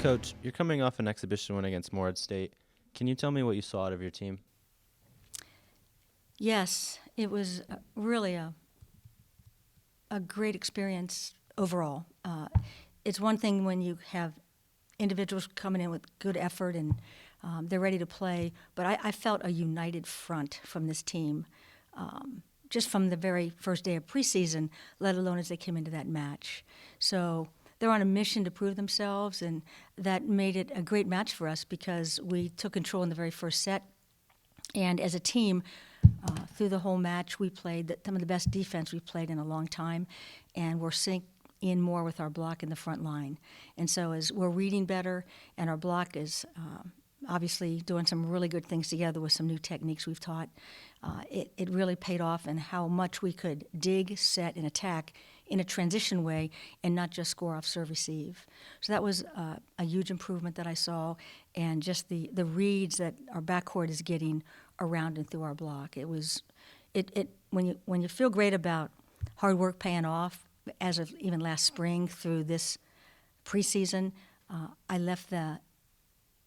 Coach, you're coming off an exhibition win against Morehead State. Can you tell me what you saw out of your team? Yes, it was really a great experience overall. It's one thing when you have individuals coming in with good effort and they're ready to play, but I felt a united front from this team, just from the very first day of preseason, let alone as they came into that match. So they're on a mission to prove themselves, and that made it a great match for us because we took control in the very first set. And as a team, through the whole match, we played some of the best defense we've played in a long time, and we're synced in more with our block in the front line. And so as we're reading better, and our block is obviously doing some really good things together with some new techniques we've taught, it really paid off in how much we could dig, set, and attack in a transition way and not just score off serve receive. So that was a huge improvement that I saw, and just the reads that our backcourt is getting around and through our block. It was when you feel great about hard work paying off, as of even last spring through this preseason, I left the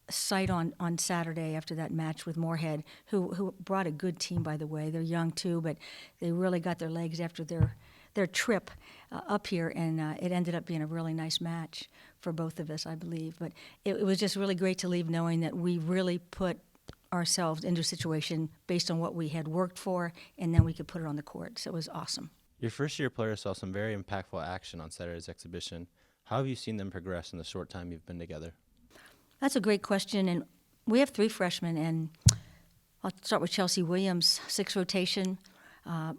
site on Saturday after that match with Morehead, who brought a good team, by the way. They're young too, but they really got their legs after their trip up here, and it ended up being a really nice match for both of us, I believe. But it was just really great to leave knowing that we really put ourselves into a situation based on what we had worked for, and then we could put it on the court. So it was awesome. Your first-year players saw some very impactful action on Saturday's exhibition. How have you seen them progress in the short time you've been together? That's a great question, and we have 3 freshmen, and I'll start with Chelsea Williams, 6th rotation.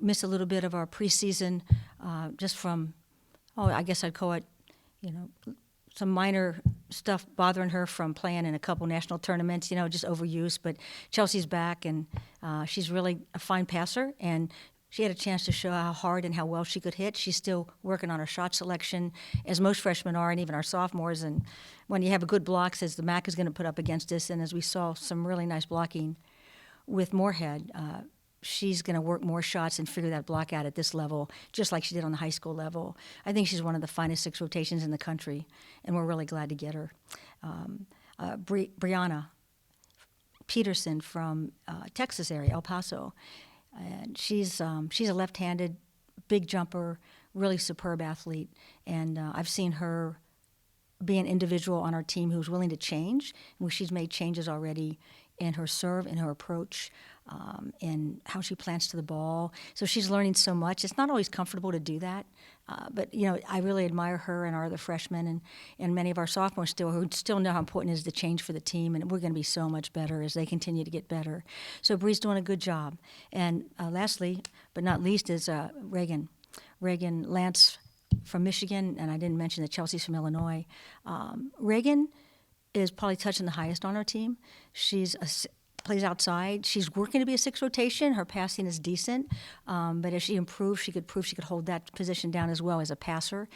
Missed a little bit of our preseason just from, I guess I'd call it, some minor stuff bothering her from playing in a couple national tournaments, just overuse. But Chelsea's back, and she's really a fine passer, and she had a chance to show how hard and how well she could hit. She's still working on her shot selection, as most freshmen are, and even our sophomores. And when you have a good block, as the MAC is going to put up against us, and as we saw some really nice blocking with Morehead, she's going to work more shots and figure that block out at this level, just like she did on the high school level. I think she's one of the finest 6 rotations in the country, and we're really glad to get her. Brianna Peterson from Texas area, El Paso. And she's a left-handed, big jumper, really superb athlete. And I've seen her be an individual on our team who's willing to change. And she's made changes already in her serve, in her approach, in how she plants to the ball. So she's learning so much. It's not always comfortable to do that. But I really admire her and our other freshmen and many of our sophomores who still know how important it is to change for the team, and we're going to be so much better as they continue to get better. So Bree's doing a good job. And lastly, but not least, is Reagan Lance from Michigan, and I didn't mention that Chelsea's from Illinois. Reagan is probably touching the highest on our team. She's plays outside. She's working to be a 6th rotation. Her passing is decent, but as she improves, she could prove she could hold that position down as well as a passer.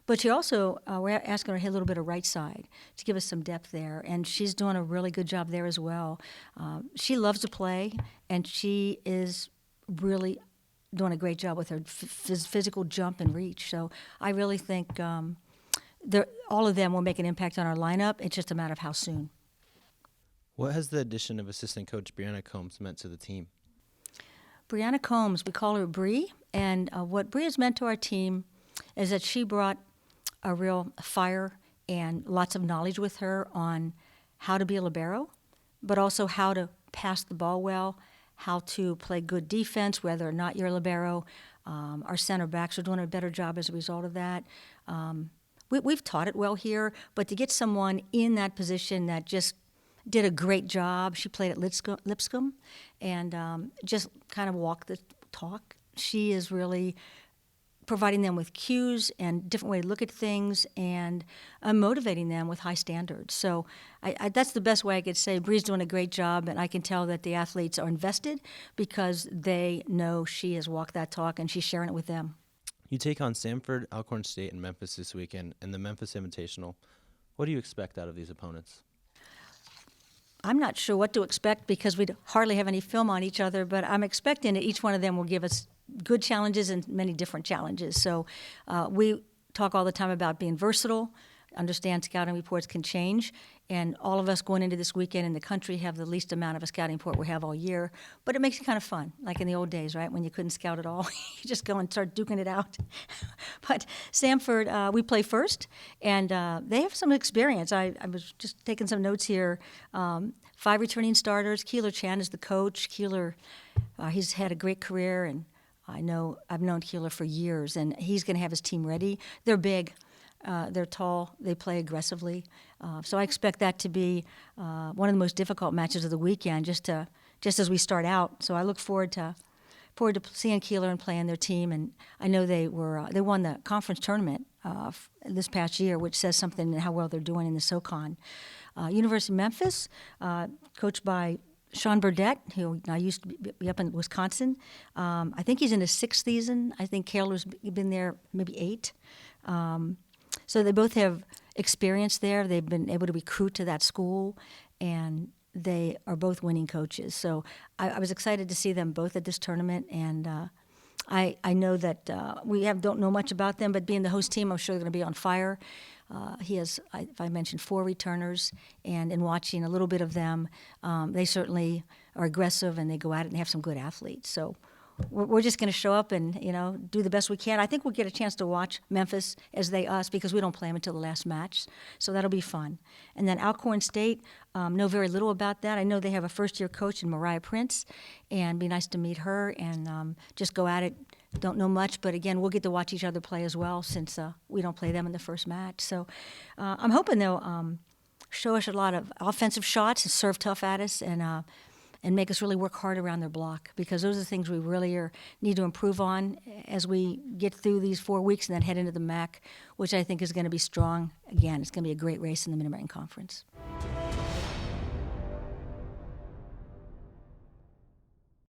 But she also, we're asking her to hit a little bit of right side to give us some depth there, and she's doing a really good job there as well. She loves to play, and she is really doing a great job with her physical jump and reach. So I really think all of them will make an impact on our lineup. It's just a matter of how soon. What has the addition of assistant coach Brianna Combs meant to the team? Brianna Combs, we call her Bree, and what Bree has meant to our team is that she brought a real fire and lots of knowledge with her on how to be a libero, but also how to pass the ball well, how to play good defense, whether or not you're a libero. Our center backs are doing a better job as a result of that. We've taught it well here, but to get someone in that position that just did a great job. She played at Lipscomb and just kind of walked the talk. She is really providing them with cues and different way to look at things and motivating them with high standards. So that's the best way I could say. Bree's doing a great job, and I can tell that the athletes are invested because they know she has walked that talk and she's sharing it with them. You take on Samford, Alcorn State, and Memphis this weekend in the Memphis Invitational. What do you expect out of these opponents? I'm not sure what to expect because we hardly have any film on each other, but I'm expecting that each one of them will give us good challenges and many different challenges. So we talk all the time about being versatile, understand scouting reports can change, and all of us going into this weekend in the country have the least amount of a scouting report we have all year, but it makes it kind of fun, like in the old days, right, when you couldn't scout at all. You just go and start duking it out. But Sanford, we play first, and they have some experience. I was just taking some notes here. 5 returning starters. Keeler Chan is the coach. Keeler, he's had a great career, and I've known Keeler for years, and he's going to have his team ready. They're big. They're tall. They play aggressively. So I expect that to be one of the most difficult matches of the weekend, just as we start out. So I look forward to seeing Keeler and playing their team. And I know they won the conference tournament this past year, which says something in how well they're doing in the SoCon. University of Memphis, coached by Sean Burdett, who I used to be up in Wisconsin. I think he's in his 6th season. I think Carolyn's been there maybe 8. So they both have experience there. They've been able to recruit to that school, and they are both winning coaches. So I was excited to see them both at this tournament, and I know that we don't know much about them, but being the host team, I'm sure they're going to be on fire. He has, if I mentioned, 4 returners, and in watching a little bit of them, they certainly are aggressive, and they go at it and have some good athletes. So we're just going to show up and, do the best we can. I think we'll get a chance to watch Memphis as they us, because we don't play them until the last match. So that'll be fun. And then Alcorn State, know very little about that. I know they have a first-year coach in Mariah Prince, and be nice to meet her and just go at it. Don't know much, but again, we'll get to watch each other play as well, since we don't play them in the first match. So I'm hoping they'll show us a lot of offensive shots and serve tough at us, and make us really work hard around their block, because those are the things we really need to improve on as we get through these 4 weeks and then head into the MAC, which I think is going to be strong. Again, it's going to be a great race in the Mid-American Conference.